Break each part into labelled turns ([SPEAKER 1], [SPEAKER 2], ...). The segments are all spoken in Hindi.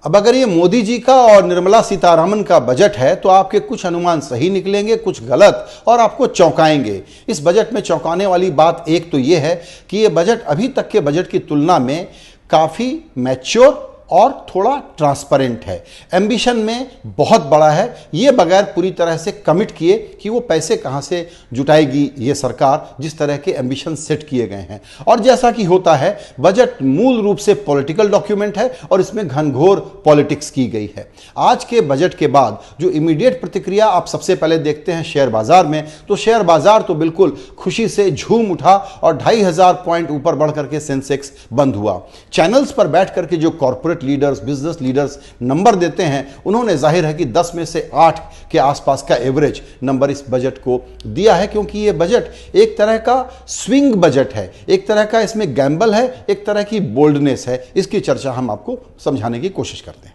[SPEAKER 1] अब अगर ये मोदी जी का और निर्मला सीतारमण का बजट है तो आपके कुछ अनुमान सही निकलेंगे, कुछ गलत, और आपको चौंकाएंगे। इस बजट में चौंकाने वाली बात एक तो ये है कि ये बजट अभी तक के बजट की तुलना में काफ़ी मैच्योर और थोड़ा ट्रांसपेरेंट है। एम्बिशन में बहुत बड़ा है, ये बगैर पूरी तरह से कमिट किए कि वो पैसे कहाँ से जुटाएगी ये सरकार, जिस तरह के एम्बिशन सेट किए गए हैं। और जैसा कि होता है, बजट मूल रूप से पॉलिटिकल डॉक्यूमेंट है और इसमें घनघोर पॉलिटिक्स की गई है। आज के बजट के बाद जो इमीडिएट प्रतिक्रिया आप सबसे पहले देखते हैं शेयर बाजार में, तो शेयर बाजार तो बिल्कुल खुशी से झूम उठा और 2500 पॉइंट ऊपर बढ़ करके सेंसेक्स बंद हुआ। चैनल्स पर बैठ करके जो corporate leaders, business leaders number देते हैं, उन्होंने जाहिर है कि 10 में से 8 के आसपास का एवरेज नंबर इस बजट को दिया है, क्योंकि यह बजट एक तरह का स्विंग बजट है, एक तरह का इसमें गैम्बल है, एक तरह की बोल्डनेस है। इसकी चर्चा हम आपको समझाने की कोशिश करते हैं।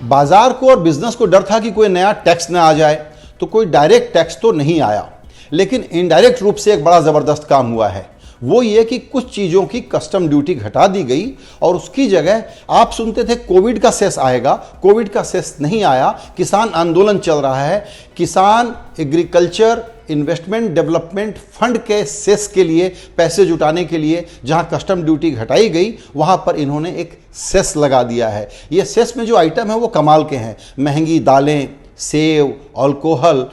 [SPEAKER 1] बाजार को और बिजनेस को डर था कि कोई नया टैक्स ना आ जाए, तो कोई डायरेक्ट टैक्स तो नहीं आया, लेकिन इनडायरेक्ट रूप से एक बड़ा जबरदस्त काम हुआ है। वो ये कि कुछ चीज़ों की कस्टम ड्यूटी घटा दी गई और उसकी जगह आप सुनते थे कोविड का सेस आएगा, कोविड का सेस नहीं आया। किसान आंदोलन चल रहा है, किसान एग्रीकल्चर इन्वेस्टमेंट डेवलपमेंट फंड के सेस के लिए पैसे जुटाने के लिए जहां कस्टम ड्यूटी घटाई गई, वहां पर इन्होंने एक सेस लगा दिया है। ये सेस में जो आइटम है वो कमाल के हैं। महंगी दालें, सेव, अल्कोहल,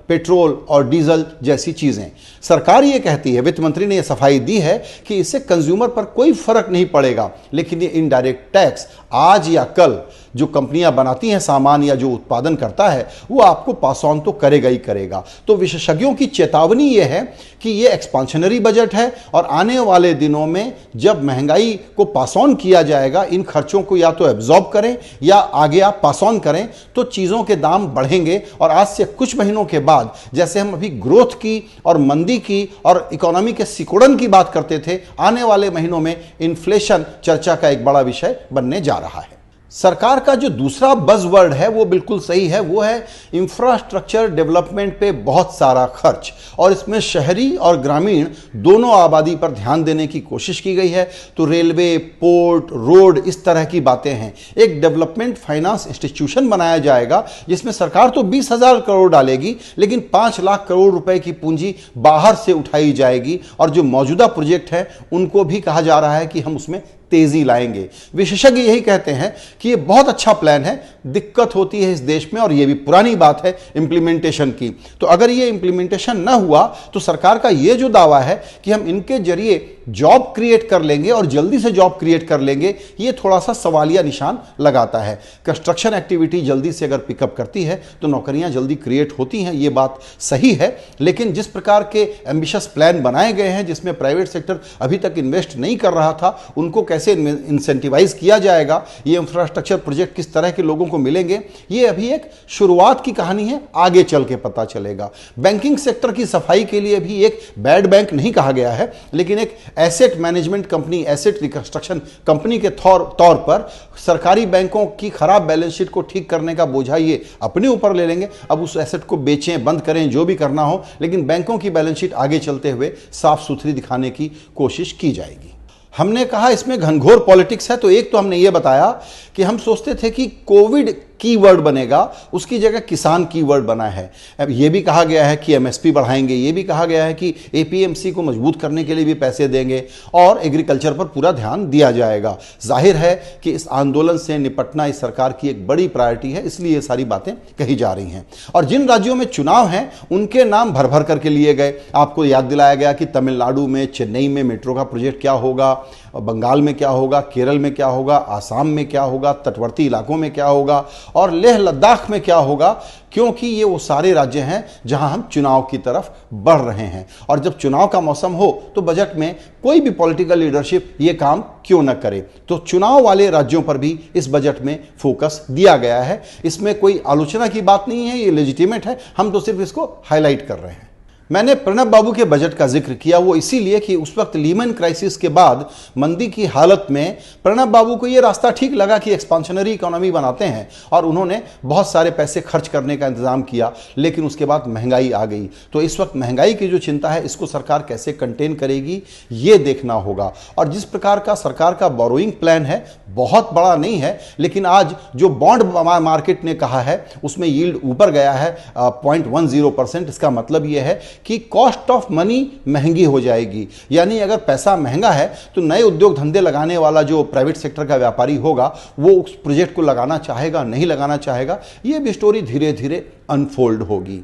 [SPEAKER 1] पेट्रोल और डीजल जैसी चीज़ें। सरकार ये कहती है, वित्त मंत्री ने यह सफाई दी है कि इससे कंज्यूमर पर कोई फर्क नहीं पड़ेगा, लेकिन ये इनडायरेक्ट टैक्स आज या कल जो कंपनियां बनाती हैं सामान या जो उत्पादन करता है, वो आपको पास ऑन तो करेगा ही करेगा। तो विशेषज्ञों की चेतावनी ये है कि ये एक्सपांशनरी बजट है और आने वाले दिनों में जब महंगाई को पास ऑन किया जाएगा, इन खर्चों को या तो एब्जॉर्ब करें या आगे आप पास ऑन करें, तो चीज़ों के दाम बढ़ेंगे। और आज से कुछ महीनों के बाद, जैसे हम अभी ग्रोथ की और मंदी की और इकोनॉमी के सिकुड़न की बात करते थे, आने वाले महीनों में इन्फ्लेशन चर्चा का एक बड़ा विषय बनने जा रहा है। सरकार का जो दूसरा बज़वर्ड है वो बिल्कुल सही है, वो है इंफ्रास्ट्रक्चर डेवलपमेंट पे बहुत सारा खर्च, और इसमें शहरी और ग्रामीण दोनों आबादी पर ध्यान देने की कोशिश की गई है। तो रेलवे, पोर्ट, रोड, इस तरह की बातें हैं। एक डेवलपमेंट फाइनेंस इंस्टीट्यूशन बनाया जाएगा जिसमें सरकार तो 20,000 करोड़ डालेगी, लेकिन 5 लाख करोड़ रुपए की पूंजी बाहर से उठाई जाएगी, और जो मौजूदा प्रोजेक्ट है उनको भी कहा जा रहा है कि हम उसमें तेजी लाएंगे। विशेषज्ञ यही कहते हैं कि यह बहुत अच्छा प्लान है, दिक्कत होती है इस देश में, और यह भी पुरानी बात है इंप्लीमेंटेशन की। तो अगर यह इंप्लीमेंटेशन ना हुआ तो सरकार का यह जो दावा है कि हम इनके जरिए जॉब क्रिएट कर लेंगे और जल्दी से जॉब क्रिएट कर लेंगे, यह थोड़ा सा सवालिया निशान लगाता है। कंस्ट्रक्शन एक्टिविटी जल्दी से अगर पिकअप करती है तो नौकरियां जल्दी क्रिएट होती हैं, यह बात सही है। लेकिन जिस प्रकार के एम्बिशियस प्लान बनाए गए हैं जिसमें प्राइवेट सेक्टर अभी तक इन्वेस्ट नहीं कर रहा था, उनको कैसे इंसेंटिवाइज किया जाएगा, ये इंफ्रास्ट्रक्चर प्रोजेक्ट किस तरह के लोगों को मिलेंगे, ये अभी एक शुरुआत की कहानी है, आगे चल के पता चलेगा। बैंकिंग सेक्टर की सफाई के लिए भी एक बैड बैंक नहीं कहा गया है, लेकिन एक asset management company, asset reconstruction company के तौर पर सरकारी बैंकों की खराब बैलेंस शीट को ठीक करने का बोझा ये अपने ऊपर ले लेंगे। अब उस एसेट को बेचें, बंद करें, जो भी करना हो, लेकिन बैंकों की बैलेंस शीट आगे चलते हुए साफ सुथरी दिखाने की कोशिश की जाएगी। हमने कहा इसमें घनघोर पॉलिटिक्स है, तो एक तो हमने ये बताया कि हम सोचते थे कि कोविड कीवर्ड बनेगा, उसकी जगह किसान कीवर्ड बना है। अब ये भी कहा गया है कि एमएसपी बढ़ाएंगे, ये भी कहा गया है कि एपीएमसी को मजबूत करने के लिए भी पैसे देंगे और एग्रीकल्चर पर पूरा ध्यान दिया जाएगा। जाहिर है कि इस आंदोलन से निपटना इस सरकार की एक बड़ी प्रायोरिटी है, इसलिए ये सारी बातें कही जा रही हैं। और जिन राज्यों में चुनाव हैं उनके नाम भर भर करके लिए गए। आपको याद दिलाया गया कि तमिलनाडु में, चेन्नई में मेट्रो का प्रोजेक्ट क्या होगा, बंगाल में क्या होगा, केरल में क्या होगा, आसाम में क्या होगा, तटवर्ती इलाकों में क्या होगा और लेह लद्दाख में क्या होगा, क्योंकि ये वो सारे राज्य हैं जहां हम चुनाव की तरफ बढ़ रहे हैं। और जब चुनाव का मौसम हो तो बजट में कोई भी पॉलिटिकल लीडरशिप ये काम क्यों न करे। तो चुनाव वाले राज्यों पर भी इस बजट में फोकस दिया गया है। इसमें कोई आलोचना की बात नहीं है, ये लेजिटिमेट है, हम तो सिर्फ इसको हाईलाइट कर रहे हैं। मैंने प्रणब बाबू के बजट का जिक्र किया, वो इसीलिए कि उस वक्त लीमन क्राइसिस के बाद मंदी की हालत में प्रणब बाबू को ये रास्ता ठीक लगा कि एक्सपांशनरी इकोनॉमी बनाते हैं और उन्होंने बहुत सारे पैसे खर्च करने का इंतजाम किया। लेकिन उसके बाद महंगाई आ गई, तो इस वक्त महंगाई की जो चिंता है इसको सरकार कैसे कंटेन करेगी ये देखना होगा। और जिस प्रकार का सरकार का बोरोइंग प्लान है बहुत बड़ा नहीं है, लेकिन आज जो बॉन्ड मार्केट ने कहा है उसमें यील्ड ऊपर गया है 0.10%। इसका मतलब यह है कि कॉस्ट ऑफ मनी महंगी हो जाएगी, यानी अगर पैसा महंगा है तो नए उद्योग धंधे लगाने वाला जो प्राइवेट सेक्टर का व्यापारी होगा वो उस प्रोजेक्ट को लगाना चाहेगा नहीं लगाना चाहेगा, ये भी स्टोरी धीरे धीरे अनफोल्ड होगी।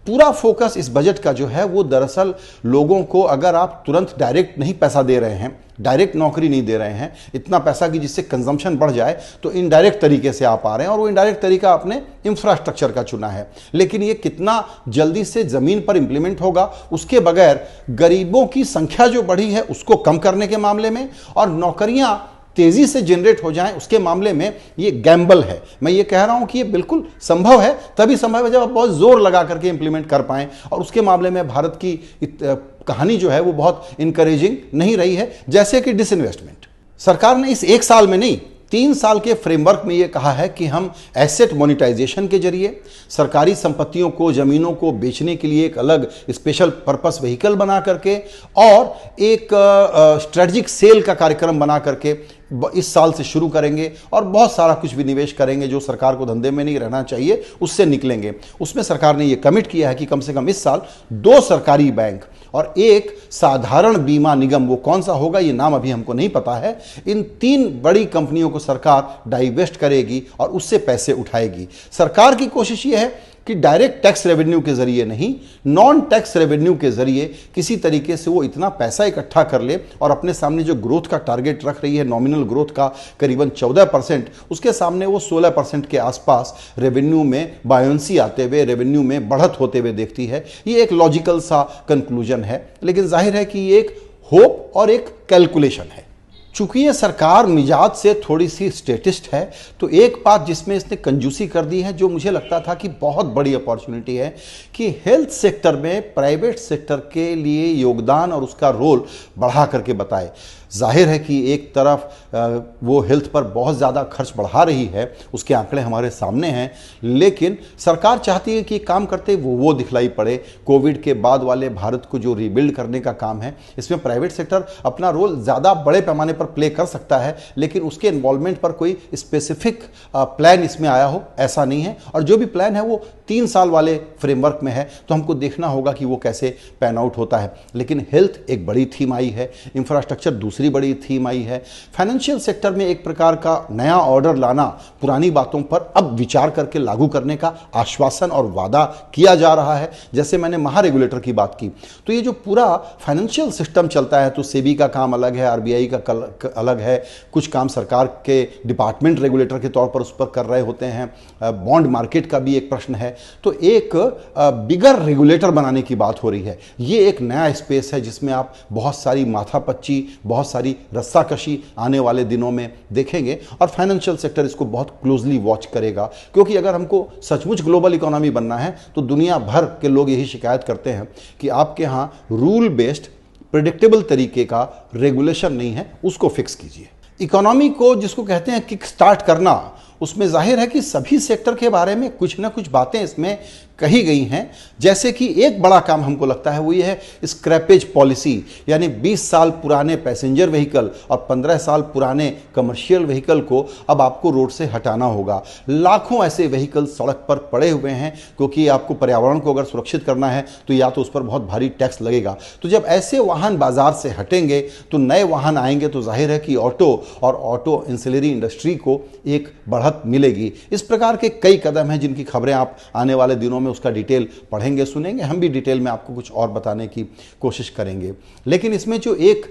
[SPEAKER 1] पूरा फोकस इस बजट का जो है वो दरअसल लोगों को, अगर आप तुरंत डायरेक्ट नहीं पैसा दे रहे हैं, डायरेक्ट नौकरी नहीं दे रहे हैं इतना पैसा कि जिससे कंजम्पशन बढ़ जाए, तो इनडायरेक्ट तरीके से आप आ रहे हैं और वो इनडायरेक्ट तरीका आपने इंफ्रास्ट्रक्चर का चुना है। लेकिन ये कितना जल्दी से जमीन पर इंप्लीमेंट होगा उसके बगैर गरीबों की संख्या जो बढ़ी है उसको कम करने के मामले में और नौकरियां तेजी से जनरेट हो जाएं उसके मामले में ये गैम्बल है। मैं ये कह रहा हूं कि ये बिल्कुल संभव है, तभी संभव है जब आप बहुत जोर लगा करके इंप्लीमेंट कर पाएं, और उसके मामले में भारत की कहानी जो है वो बहुत इंकरेजिंग नहीं रही है। जैसे कि डिसइन्वेस्टमेंट, सरकार ने इस एक साल में नहीं 3 साल के फ्रेमवर्क में यह कहा है कि हम एसेट मोनेटाइजेशन के जरिए सरकारी संपत्तियों को, जमीनों को बेचने के लिए एक अलग स्पेशल पर्पस व्हीकल बना करके और एक स्ट्रेटजिक सेल का कार्यक्रम बना करके इस साल से शुरू करेंगे और बहुत सारा कुछ विनिवेश करेंगे जो सरकार को धंधे में नहीं रहना चाहिए उससे निकलेंगे। उसमें सरकार ने यह कमिट किया है कि कम से कम इस साल 2 सरकारी बैंक और 1 साधारण बीमा निगम, वो कौन सा होगा ये नाम अभी हमको नहीं पता है, इन 3 बड़ी कंपनियों को सरकार डाइवेस्ट करेगी और उससे पैसे उठाएगी। सरकार की कोशिश ये है कि डायरेक्ट टैक्स रेवेन्यू के जरिए नहीं, नॉन टैक्स रेवेन्यू के जरिए किसी तरीके से वो इतना पैसा इकट्ठा कर ले और अपने सामने जो ग्रोथ का टारगेट रख रही है, नॉमिनल ग्रोथ का करीबन 14%, उसके सामने वो 16% के आसपास रेवेन्यू में बायोंसी आते हुए, रेवेन्यू में बढ़त होते हुए देखती है। ये एक लॉजिकल सा कंक्लूजन है, लेकिन जाहिर है कि ये एक होप और एक कैलकुलेशन है। चूंकि ये सरकार मिजाज से थोड़ी सी स्टेटिस्ट है, तो एक बात जिसमें इसने कंजूसी कर दी है जो मुझे लगता था कि बहुत बड़ी अपॉर्चुनिटी है कि हेल्थ सेक्टर में प्राइवेट सेक्टर के लिए योगदान और उसका रोल बढ़ा करके बताए। जाहिर है कि एक तरफ वो हेल्थ पर बहुत ज़्यादा खर्च बढ़ा रही है, उसके आंकड़े हमारे सामने हैं, लेकिन सरकार चाहती है कि काम करते वो दिखलाई पड़े। कोविड के बाद वाले भारत को जो रीबिल्ड करने का काम है, इसमें प्राइवेट सेक्टर अपना रोल ज़्यादा बड़े पैमाने पर प्ले कर सकता है, लेकिन उसके इन्वॉल्वमेंट पर कोई स्पेसिफिक प्लान इसमें आया हो ऐसा नहीं है। और जो भी प्लान है वो 3 साल वाले फ्रेमवर्क में है, तो हमको देखना होगा कि वो कैसे पैन आउट होता है। लेकिन हेल्थ एक बड़ी थीम आई है, इंफ्रास्ट्रक्चर दूसरी बड़ी थीम आई है, फाइनेंशियल सेक्टर में एक प्रकार का नया ऑर्डर लाना, पुरानी बातों पर अब विचार करके लागू करने का आश्वासन और वादा किया जा रहा है। जैसे मैंने महारेगुलेटर की बात की, तो ये जो पूरा फाइनेंशियल सिस्टम चलता है, तो सेबी का काम अलग है, आरबीआई का अलग है, कुछ काम सरकार के डिपार्टमेंट रेगुलेटर के तौर पर उस पर कर रहे होते हैं, बॉन्ड मार्केट का भी एक प्रश्न है, तो एक बिगर रेगुलेटर बनाने की बात हो रही है। ये एक नया स्पेस है जिसमें आप बहुत सारी माथापच्ची, बहुत सारी रस्साकशी आने वाले दिनों में देखेंगे और फाइनेंशियल सेक्टर इसको बहुत क्लोजली वॉच करेगा, क्योंकि अगर हमको सचमुच ग्लोबल इकोनॉमी बनना है तो दुनिया भर के लोग यही शिकायत करते हैं कि आपके यहाँ रूल बेस्ड प्रेडिक्टेबल तरीके का रेगुलेशन नहीं है, उसको फिक्स कीजिए। इकोनॉमी को जिसको कहते हैं किक स्टार्ट करना, उसमें जाहिर है कि सभी सेक्टर के बारे में कुछ ना कुछ बातें इसमें कही गई हैं। जैसे कि एक बड़ा काम हमको लगता है वो ये है स्क्रैपेज पॉलिसी, यानी 20 साल पुराने पैसेंजर व्हीकल और 15 साल पुराने कमर्शियल व्हीकल को अब आपको रोड से हटाना होगा। लाखों ऐसे व्हीकल सड़क पर पड़े हुए हैं, क्योंकि आपको पर्यावरण को अगर सुरक्षित करना है तो या तो उस पर बहुत भारी टैक्स लगेगा। तो जब ऐसे वाहन बाजार से हटेंगे तो नए वाहन आएंगे, तो जाहिर है कि ऑटो और ऑटो इंसिलरी इंडस्ट्री को एक बढ़त मिलेगी। इस प्रकार के कई कदम हैं जिनकी खबरें आप आने वाले दिनों में उसका डिटेल पढ़ेंगे, सुनेंगे। हम भी डिटेल में आपको कुछ और बताने की कोशिश करेंगे। लेकिन इसमें जो एक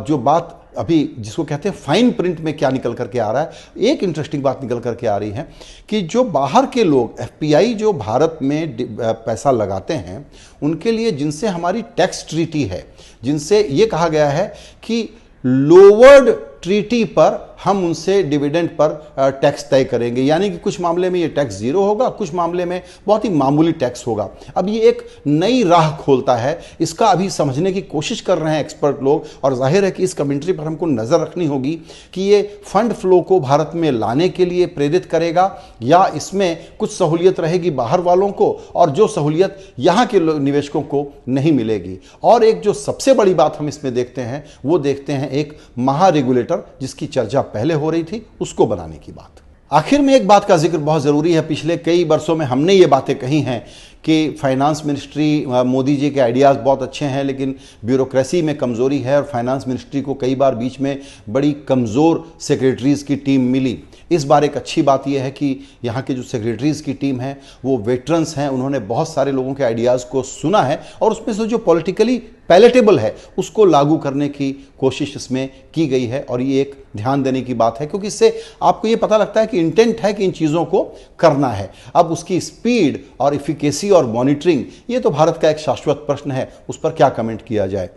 [SPEAKER 1] जो बात अभी जिसको कहते हैं फाइन प्रिंट में क्या निकल करके आ रहा है, एक इंटरेस्टिंग बात निकल करके आ रही है कि जो बाहर के लोग एफपीआई जो भारत में पैसा लगाते हैं, उनके लिए जिनसे हमारी टैक्स ट्रीटी है, जिनसे ये कहा गया है कि लोवर्ड ट्रीटी पर हम उनसे डिविडेंड पर टैक्स तय करेंगे, यानी कि कुछ मामले में ये टैक्स जीरो होगा, कुछ मामले में बहुत ही मामूली टैक्स होगा। अब ये एक नई राह खोलता है, इसका अभी समझने की कोशिश कर रहे हैं एक्सपर्ट लोग, और जाहिर है कि इस कमेंट्री पर हमको नज़र रखनी होगी कि ये फंड फ्लो को भारत में लाने के लिए प्रेरित करेगा या इसमें कुछ सहूलियत रहेगी बाहर वालों को और जो सहूलियत यहाँ के निवेशकों को नहीं मिलेगी। और एक जो सबसे बड़ी बात हम इसमें देखते हैं वो देखते हैं एक महा रेगुलेटर जिसकी चर्चा पहले हो रही थी, उसको बनाने की बात। आखिर में एक बात का जिक्र बहुत ज़रूरी है, पिछले कई वर्षों में हमने ये बातें कही हैं कि फाइनेंस मिनिस्ट्री, मोदी जी के आइडियाज़ बहुत अच्छे हैं लेकिन ब्यूरोक्रेसी में कमज़ोरी है, और फाइनेंस मिनिस्ट्री को कई बार बीच में बड़ी कमज़ोर सेक्रेटरीज़ की टीम मिली। इस बार एक अच्छी बात यह है कि यहाँ के जो सेक्रेटरीज़ की टीम है वो वेटरन्स हैं, उन्होंने बहुत सारे लोगों के आइडियाज़ को सुना है और उसमें से जो पॉलिटिकली पैलेटेबल है उसको लागू करने की कोशिश इसमें की गई है। और ये एक ध्यान देने की बात है क्योंकि इससे आपको ये पता लगता है कि इंटेंट है कि इन चीज़ों को करना है। अब उसकी स्पीड और इफिकेसी और मॉनिटरिंग, ये तो भारत का एक शाश्वत प्रश्न है, उस पर क्या कमेंट किया जाए।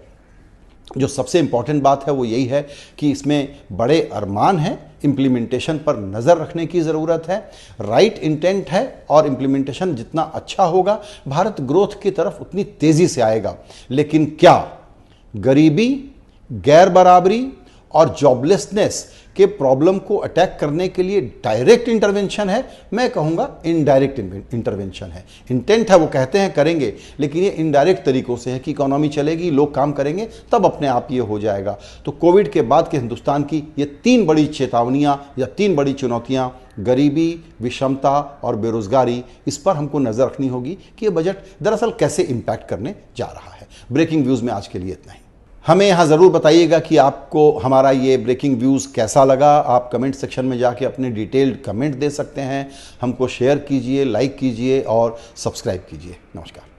[SPEAKER 1] जो सबसे इंपॉर्टेंट बात है वो यही है कि इसमें बड़े अरमान हैं, इम्प्लीमेंटेशन पर नज़र रखने की ज़रूरत है। राइट इंटेंट है और इम्प्लीमेंटेशन जितना अच्छा होगा भारत ग्रोथ की तरफ उतनी तेज़ी से आएगा। लेकिन क्या गरीबी, गैर बराबरी और जॉबलेसनेस के प्रॉब्लम को अटैक करने के लिए डायरेक्ट इंटरवेंशन है? मैं कहूँगा इनडायरेक्ट इंटरवेंशन है। इंटेंट है, वो कहते हैं करेंगे, लेकिन ये इनडायरेक्ट तरीकों से है कि इकोनॉमी चलेगी, लोग काम करेंगे, तब अपने आप ये हो जाएगा। तो कोविड के बाद के हिंदुस्तान की ये 3 बड़ी चेतावनियाँ या 3 बड़ी चुनौतियाँ, गरीबी, विषमता और बेरोजगारी, इस पर हमको नज़र रखनी होगी कि ये बजट दरअसल कैसे इम्पैक्ट करने जा रहा है। ब्रेकिंग व्यूज़ में आज के लिए इतना ही। हमें यहाँ ज़रूर बताइएगा कि आपको हमारा ये ब्रेकिंग व्यूज़ कैसा लगा। आप कमेंट सेक्शन में जाके अपने डिटेल्ड कमेंट दे सकते हैं, हमको शेयर कीजिए, लाइक कीजिए और सब्सक्राइब कीजिए। नमस्कार।